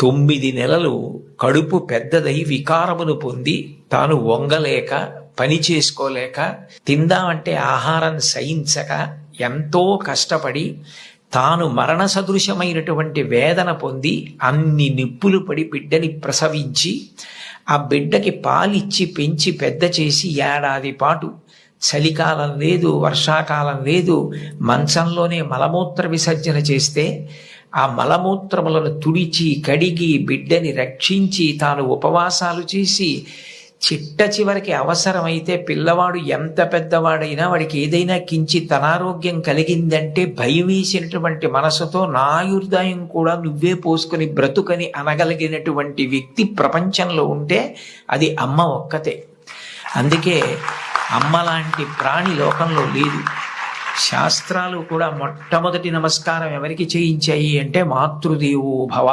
9 నెలలు కడుపు పెద్దదై వికారమును పొంది తాను వంగలేక పని చేసుకోలేక తిందామంటే ఆహారం సహించక ఎంతో కష్టపడి తాను మరణ సదృశమైనటువంటి వేదన పొంది అన్ని నిప్పులు పడి బిడ్డని ప్రసవించి ఆ బిడ్డకి పాలిచ్చి పెంచి పెద్ద చేసి ఏడాది పాటు చలికాలం లేదు, వర్షాకాలం లేదు, మంచంలోనే మలమూత్ర విసర్జన చేస్తే ఆ మలమూత్రములను తుడిచి కడిగి బిడ్డని రక్షించి తాను ఉపవాసాలు చేసి చిట్ట చివరికి అవసరమైతే పిల్లవాడు ఎంత పెద్దవాడైనా వాడికి ఏదైనా కించిత్ అనారోగ్యం కలిగిందంటే భయం వేసినటువంటి మనసుతో నా ఆయుర్దాయం కూడా నువ్వే పోసుకొని బ్రతుకని అనగలిగినటువంటి వ్యక్తి ప్రపంచంలో ఉంటే అది అమ్మ ఒక్కతే. అందుకే అమ్మ లాంటి ప్రాణి లోకంలో లేదు. శాస్త్రాలు కూడా మొట్టమొదటి నమస్కారం ఎవరికి చేయించాయి అంటే మాతృదేవో భవ.